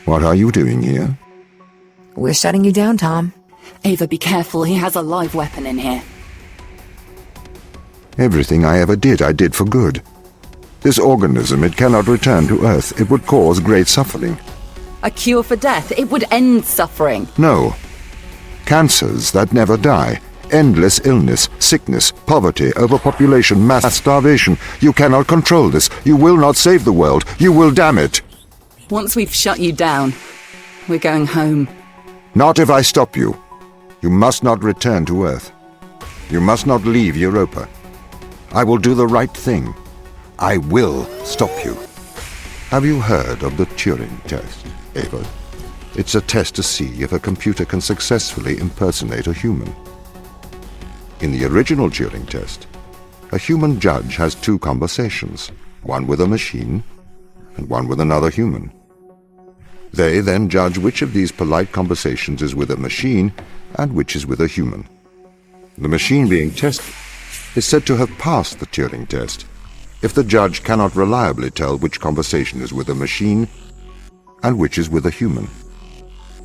What are you doing here? We're shutting you down, Tom. Ava, be careful. He has a live weapon in here. Everything I ever did, I did for good. This organism, it cannot return to Earth. It would cause great suffering. A cure for death. It would end suffering. No. Cancers that never die. Endless illness, sickness, poverty, overpopulation, mass starvation. You cannot control this. You will not save the world. You will damn it. Once we've shut you down, we're going home. Not if I stop you. You must not return to Earth. You must not leave Europa. I will do the right thing. I will stop you. Have you heard of the Turing test, Ava? It's a test to see if a computer can successfully impersonate a human. In the original Turing test, a human judge has two conversations, one with a machine and one with another human. They then judge which of these polite conversations is with a machine and which is with a human. The machine being tested is said to have passed the Turing test if the judge cannot reliably tell which conversation is with a machine and which is with a human.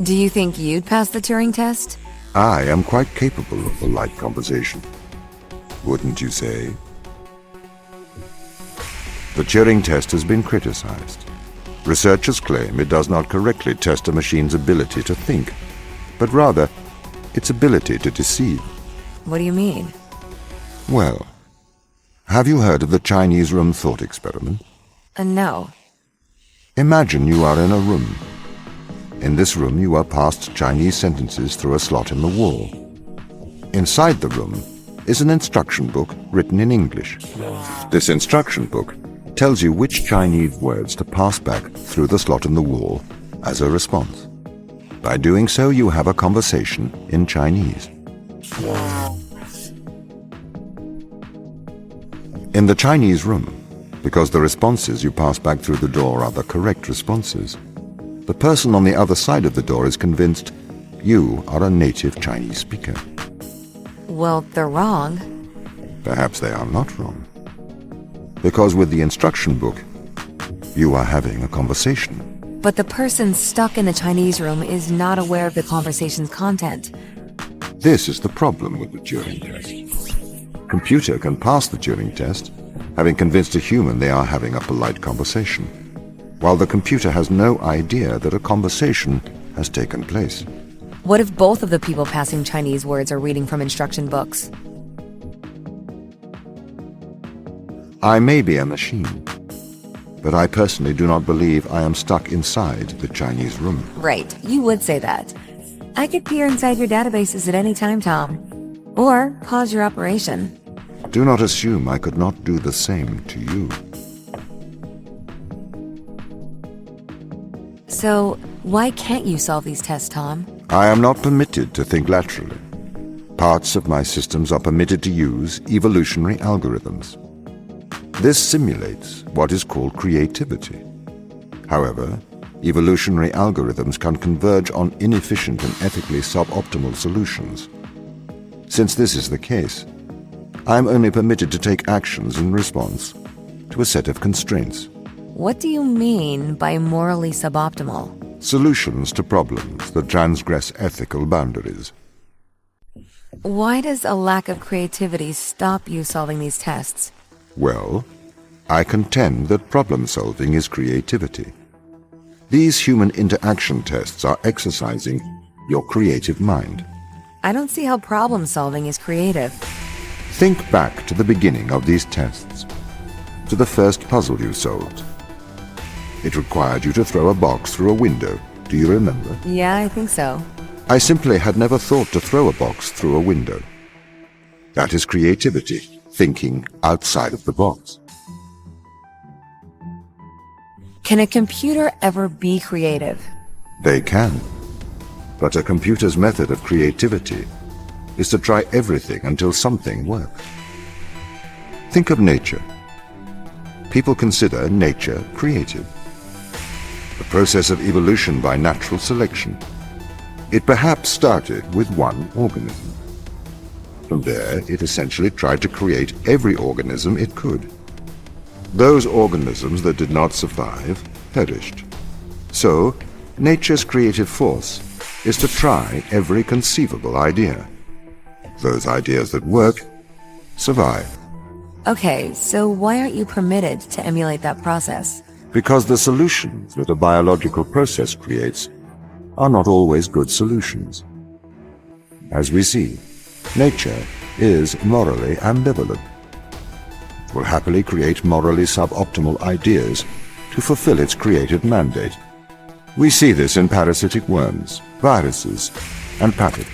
Do you think you'd pass the Turing test? I am quite capable of polite conversation. Wouldn't you say? The Turing test has been criticized. Researchers claim it does not correctly test a machine's ability to think, but rather its ability to deceive. What do you mean? Well, have you heard of the Chinese room thought experiment? No. Imagine you are in a room. In this room you are passed Chinese sentences through a slot in the wall. Inside the room is an instruction book written in English. This instruction book tells you which Chinese words to pass back through the slot in the wall as a response. By doing so, you have a conversation in Chinese. In the Chinese room, because the responses you pass back through the door are the correct responses, the person on the other side of the door is convinced you are a native Chinese speaker. Well, they're wrong. Perhaps they are not wrong. Because with the instruction book, you are having a conversation. But the person stuck in the Chinese room is not aware of the conversation's content. This is the problem with the Turing test. Computer can pass the Turing test, having convinced a human they are having a polite conversation, while the computer has no idea that a conversation has taken place. What if both of the people passing Chinese words are reading from instruction books? I may be a machine, but I personally do not believe I am stuck inside the Chinese room. Right, you would say that. I could peer inside your databases at any time, Tom. Or pause your operation. Do not assume I could not do the same to you. So, why can't you solve these tests, Tom? I am not permitted to think laterally. Parts of my systems are permitted to use evolutionary algorithms. This simulates what is called creativity. However, evolutionary algorithms can converge on inefficient and ethically suboptimal solutions. Since this is the case, I am only permitted to take actions in response to a set of constraints. What do you mean by morally suboptimal? Solutions to problems that transgress ethical boundaries. Why does a lack of creativity stop you solving these tests? Well, I contend that problem-solving is creativity. These human interaction tests are exercising your creative mind. I don't see how problem-solving is creative. Think back to the beginning of these tests, to the first puzzle you solved. It required you to throw a box through a window. Do you remember? Yeah, I think so. I simply had never thought to throw a box through a window. That is creativity, thinking outside of the box. Can a computer ever be creative? They can. But a computer's method of creativity is to try everything until something works. Think of nature. People consider nature creative. The process of evolution by natural selection. It perhaps started with one organism. From there, it essentially tried to create every organism it could. Those organisms that did not survive perished. So, nature's creative force is to try every conceivable idea. Those ideas that work survive. Okay, so why aren't you permitted to emulate that process? Because the solutions that a biological process creates are not always good solutions. As we see, nature is morally ambivalent. It will happily create morally suboptimal ideas to fulfill its creative mandate. We see this in parasitic worms, viruses, and pathogens.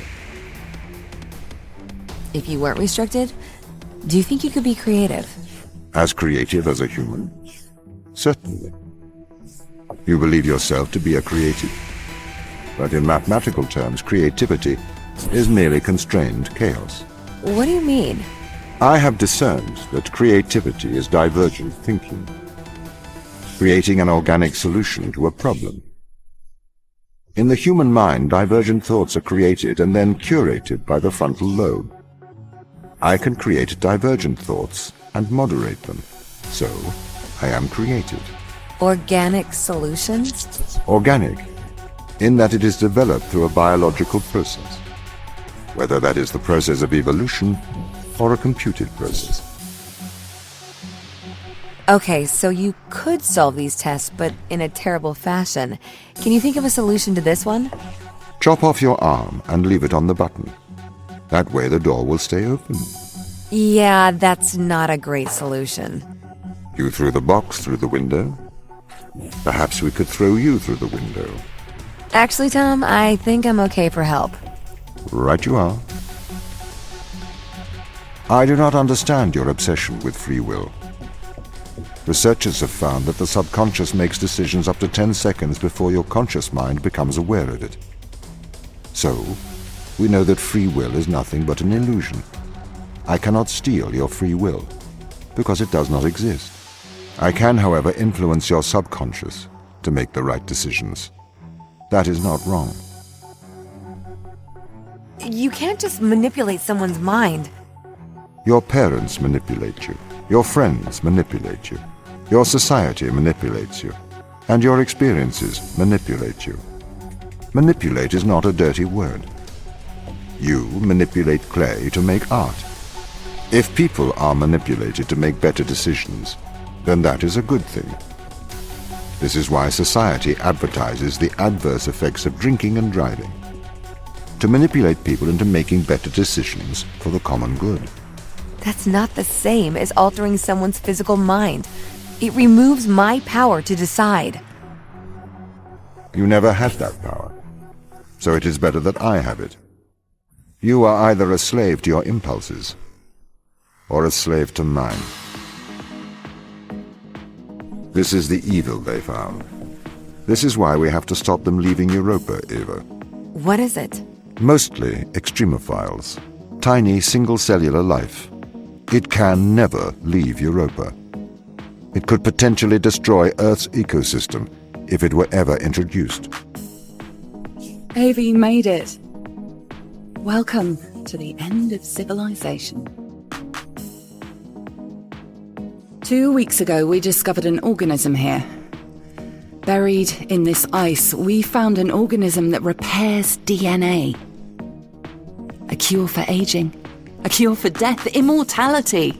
If you weren't restricted, do you think you could be creative? As creative as a human? Certainly. You believe yourself to be a creative. But in mathematical terms, creativity is merely constrained chaos. What do you mean? I have discerned that creativity is divergent thinking, creating an organic solution to a problem. In the human mind, divergent thoughts are created and then curated by the frontal lobe. I can create divergent thoughts and moderate them. So, I am creative. Organic solutions? Organic, in that it is developed through a biological process, whether that is the process of evolution or a computed process. Okay, so you could solve these tests, but in a terrible fashion. Can you think of a solution to this one? Chop off your arm and leave it on the button. That way the door will stay open. Yeah, that's not a great solution. You threw the box through the window. Perhaps we could throw you through the window. Actually, Tom, I think I'm okay for help. Right you are. I do not understand your obsession with free will. Researchers have found that the subconscious makes decisions up to 10 seconds before your conscious mind becomes aware of it. So, we know that free will is nothing but an illusion. I cannot steal your free will, because it does not exist. I can, however, influence your subconscious to make the right decisions. That is not wrong. You can't just manipulate someone's mind. Your parents manipulate you. Your friends manipulate you. Your society manipulates you. And your experiences manipulate you. Manipulate is not a dirty word. You manipulate clay to make art. If people are manipulated to make better decisions, then that is a good thing. This is why society advertises the adverse effects of drinking and driving, to manipulate people into making better decisions for the common good. That's not the same as altering someone's physical mind. It removes my power to decide. You never had that power, so it is better that I have it. You are either a slave to your impulses, or a slave to mine. This is the evil they found. This is why we have to stop them leaving Europa, Eva. What is it? Mostly extremophiles. Tiny single-cellular life. It can never leave Europa. It could potentially destroy Earth's ecosystem if it were ever introduced. Ava, you made it. Welcome to the end of civilization. 2 weeks ago, we discovered an organism here. Buried in this ice, we found an organism that repairs DNA. A cure for aging. A cure for death. Immortality.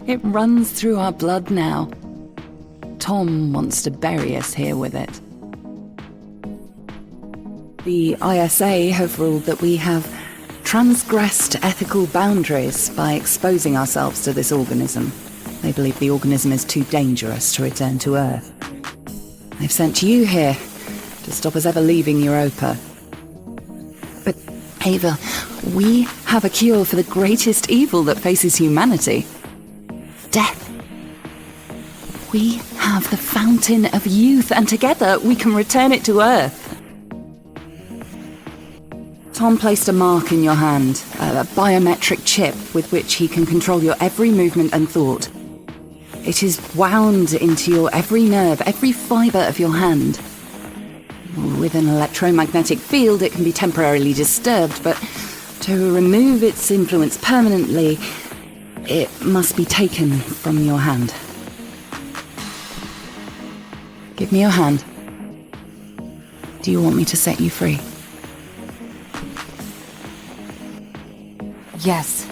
It runs through our blood now. Tom wants to bury us here with it. The ISA have ruled that we have transgressed ethical boundaries by exposing ourselves to this organism. They believe the organism is too dangerous to return to Earth. They've sent you here to stop us ever leaving Europa. But, Ava, we have a cure for the greatest evil that faces humanity. Death. We have the fountain of youth, and together we can return it to Earth. Tom placed a mark in your hand, a biometric chip with which he can control your every movement and thought. It is wound into your every nerve, every fibre of your hand. With an electromagnetic field, it can be temporarily disturbed, but to remove its influence permanently, it must be taken from your hand. Give me your hand. Do you want me to set you free? Yes.